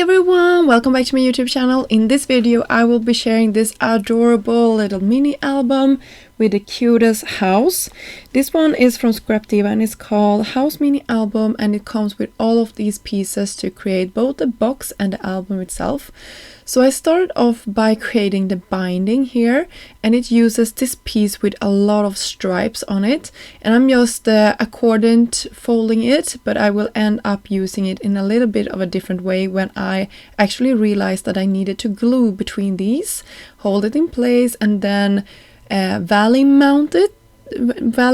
everyone, welcome back to my YouTube channel. In this video I will be sharing this adorable little mini album with the cutest house. This one is from Diva and it's called House Mini Album, and it comes with all of these pieces to create both the box and the album itself. So I started off by creating the binding here, and it uses this piece with a lot of stripes on it, and I'm just accordant folding it, but I will end up using it in a little bit of a different way when I actually realized that I needed to glue between these, hold it in place, and then valley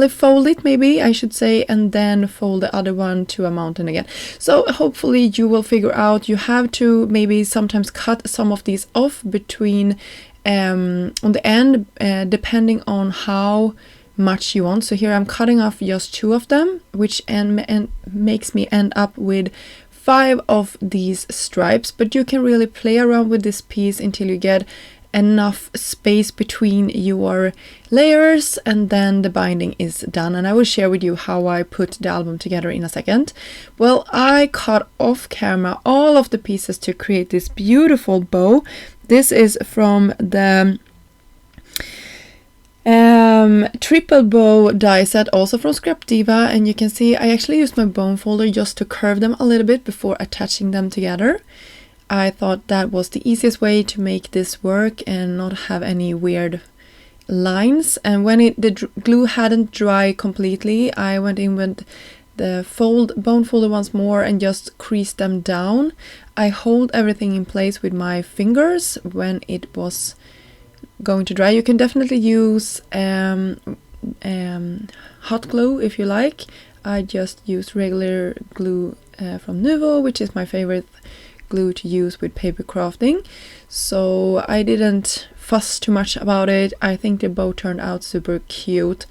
fold it, maybe I should say, and then fold the other one to a mountain again. So hopefully you will figure out you have to maybe sometimes cut some of these off between on the end depending on how much you want. So here I'm cutting off just 2 of them, which makes me end up with 5 of these stripes, but you can really play around with this piece until you get enough space between your layers, and then the binding is done, and I will share with you how I put the album together in a second. Well, I cut off camera all of the pieces to create this beautiful bow. This is from the triple bow die set, also from Scrap Diva, and you can see I actually used my bone folder just to curve them a little bit before attaching them together. I thought that was the easiest way to make this work and not have any weird lines. And when the glue hadn't dried completely, I went in with the bone folder once more and just creased them down. I hold everything in place with my fingers when it was going to dry. You can definitely use hot glue if you like. I just used regular glue from Diva, which is my favorite glue to use with paper crafting, so I didn't fuss too much about it. I think the bow turned out super cute.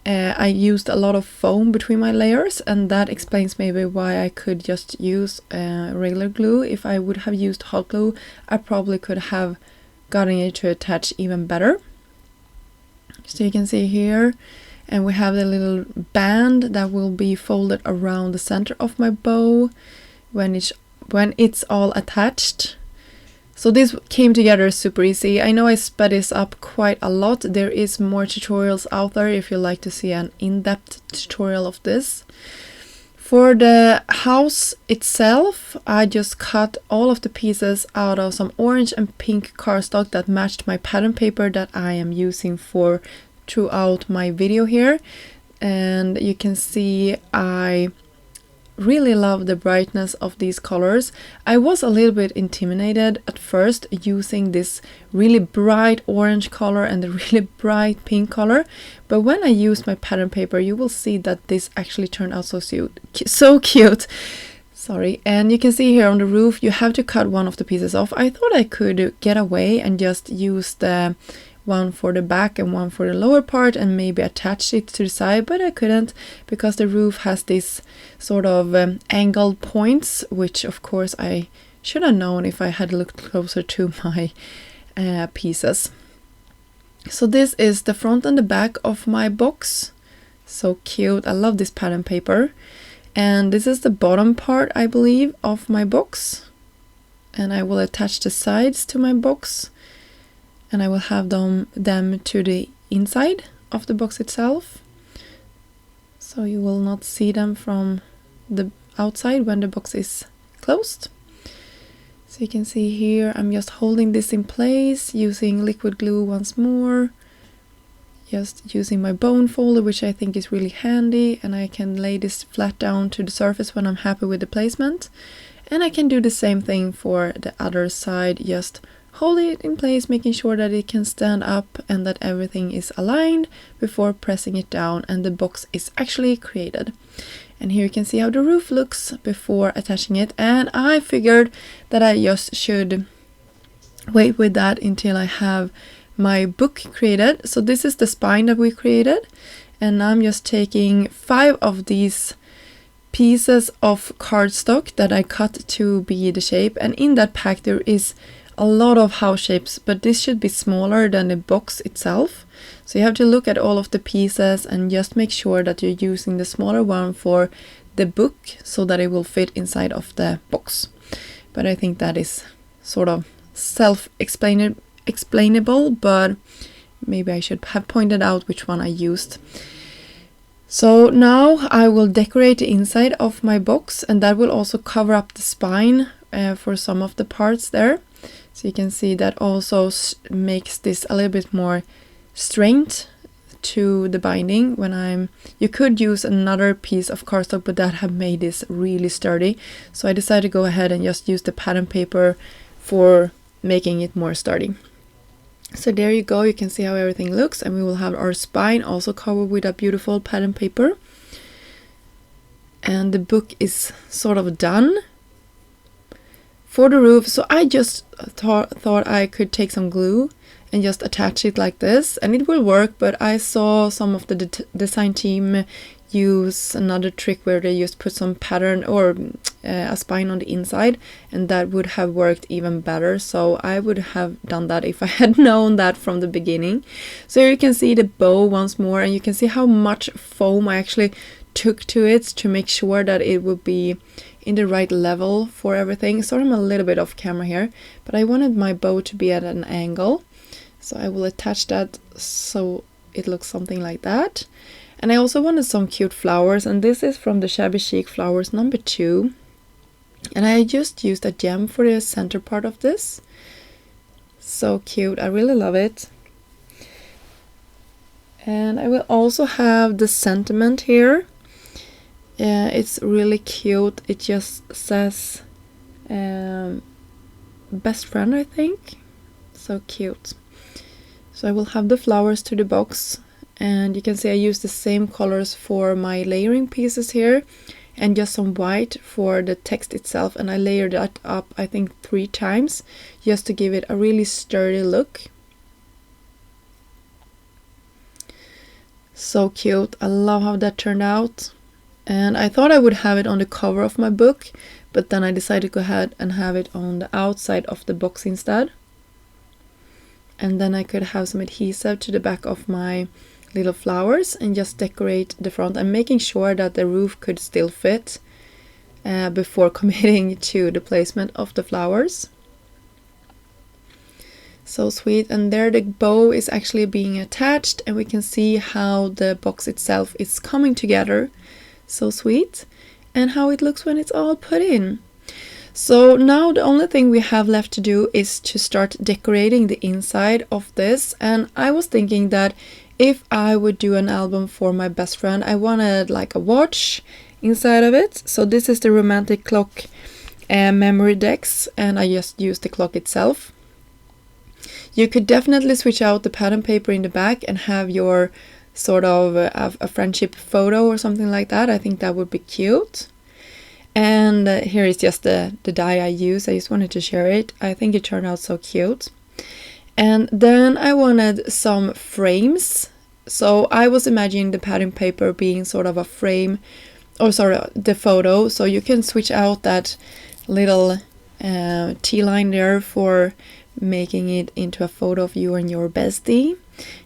I used a lot of foam between my layers, and that explains maybe why I could just use regular glue. If I would have used hot glue, I probably could have gotten it to attach even better. So you can see here, and we have the little band that will be folded around the center of my bow when it's all attached. So this came together super easy. I know I sped this up quite a lot. There is more tutorials out there if you like to see an in-depth tutorial of this. For the house itself, I just cut all of the pieces out of some orange and pink cardstock that matched my pattern paper that I am using throughout my video here. And you can see I really love the brightness of these colors. I was a little bit intimidated at first using this really bright orange color and the really bright pink color, but when I used my pattern paper, you will see that this actually turned out so cute. Sorry. And you can see here on the roof you have to cut one of the pieces off. I thought I could get away and just use the one for the back and one for the lower part and maybe attach it to the side, but I couldn't because the roof has this sort of angled points, which of course I should have known if I had looked closer to my pieces. So this is the front and the back of my box. So cute. I love this pattern paper. And this is the bottom part, I believe, of my box, and I will attach the sides to my box, and I will have them to the inside of the box itself, so you will not see them from the outside when the box is closed. So you can see here I'm just holding this in place using liquid glue once more, just using my bone folder, which I think is really handy, and I can lay this flat down to the surface when I'm happy with the placement. And I can do the same thing for the other side, just hold it in place, making sure that it can stand up and that everything is aligned before pressing it down, and the box is actually created. And here you can see how the roof looks before attaching it, and I figured that I just should wait with that until I have my book created. So this is the spine that we created, and I'm just taking 5 of these pieces of cardstock that I cut to be the shape, and in that pack there is a lot of house shapes, but this should be smaller than the box itself. So you have to look at all of the pieces and just make sure that you're using the smaller one for the book so that it will fit inside of the box. but I think that is sort of self-explainable, but maybe I should have pointed out which one I used. So now I will decorate the inside of my box, and that will also cover up the spine for some of the parts there. So you can see that also makes this a little bit more strength to the binding. You could use another piece of cardstock, but that have made this really sturdy. So I decided to go ahead and just use the pattern paper for making it more sturdy. So there you go, you can see how everything looks, and we will have our spine also covered with a beautiful pattern paper. And the book is sort of done. For the roof, so I just thought I could take some glue and just attach it like this, and it will work, but I saw some of the design team use another trick where they just put some pattern or a spine on the inside, and that would have worked even better. So I would have done that if I had known that from the beginning. So here you can see the bow once more, and you can see how much foam I actually took to it to make sure that it would be in the right level for everything. So I'm a little bit off camera here, but I wanted my bow to be at an angle. So I will attach that so it looks something like that. And I also wanted some cute flowers, and this is from the Shabby Chic Flowers number 2. And I just used a gem for the center part of this. So cute, I really love it. And I will also have the sentiment here. It's really cute. It just says best friend, I think. So cute. So I will have the flowers to the box, and you can see I use the same colors for my layering pieces here, and just some white for the text itself, and I layered that up I think 3 times just to give it a really sturdy look. So cute. I love how that turned out. And I thought I would have it on the cover of my book, but then I decided to go ahead and have it on the outside of the box instead. And then I could have some adhesive to the back of my little flowers and just decorate the front. I'm making sure that the roof could still fit before committing to the placement of the flowers. So sweet. And there the bow is actually being attached, and we can see how the box itself is coming together. So sweet, and how it looks when it's all put in. So now the only thing we have left to do is to start decorating the inside of this. And I was thinking that if I would do an album for my best friend, I wanted like a watch inside of it. So this is the romantic clock memory decks, and I just used the clock itself. You could definitely switch out the pattern paper in the back and have your sort of a friendship photo or something like that. I think that would be cute. And here is just the die I use. I just wanted to share it. I think it turned out so cute. And then I wanted some frames. So I was imagining the pattern paper being sort of a frame, or sorry, the photo. So you can switch out that little T-line there for making it into a photo of you and your bestie.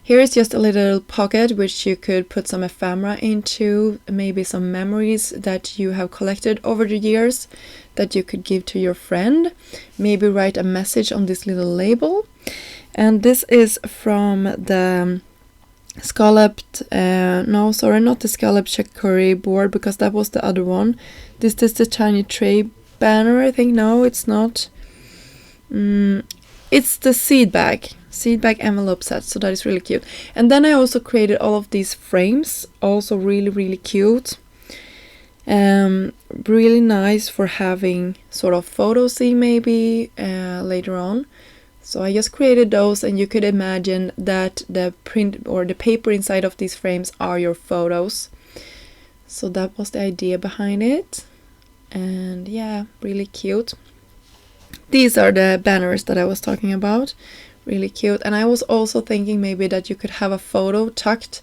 Here is just a little pocket which you could put some ephemera into, maybe some memories that you have collected over the years that you could give to your friend. Maybe write a message on this little label. And this is from the scalloped, no sorry, not the scalloped charcuterie board, because that was the other one. This is the tiny tray banner, I think. No, it's not. It's the seed bag envelope set, so that is really cute. And then I also created all of these frames, also really cute. Really nice for having sort of photo scene maybe later on. So I just created those, and you could imagine that the print or the paper inside of these frames are your photos. So that was the idea behind it. And yeah, really cute. These are the banners that I was talking about. Really cute. And I was also thinking maybe that you could have a photo tucked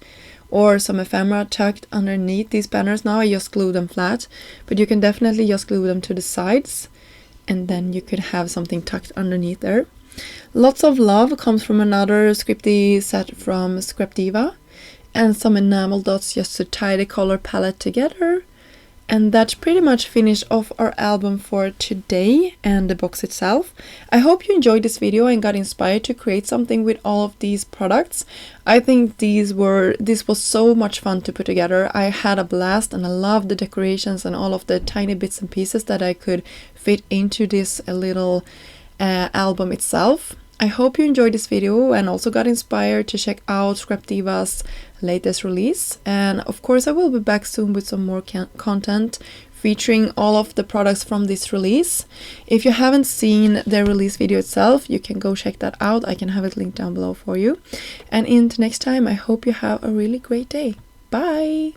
or some ephemera tucked underneath these banners. Now I just glue them flat, but you can definitely just glue them to the sides, and then you could have something tucked underneath there. Lots of love comes from another scripty set from Diva, and some enamel dots just to tie the color palette together. And that pretty much finished off our album for today and the box itself. I hope you enjoyed this video and got inspired to create something with all of these products. I think this was so much fun to put together. I had a blast and I loved the decorations and all of the tiny bits and pieces that I could fit into this little album itself. I hope you enjoyed this video and also got inspired to check out Scrap Diva's latest release. And of course I will be back soon with some more content featuring all of the products from this release. If you haven't seen the release video itself, you can go check that out. I can have it linked down below for you. And until next time, I hope you have a really great day. Bye!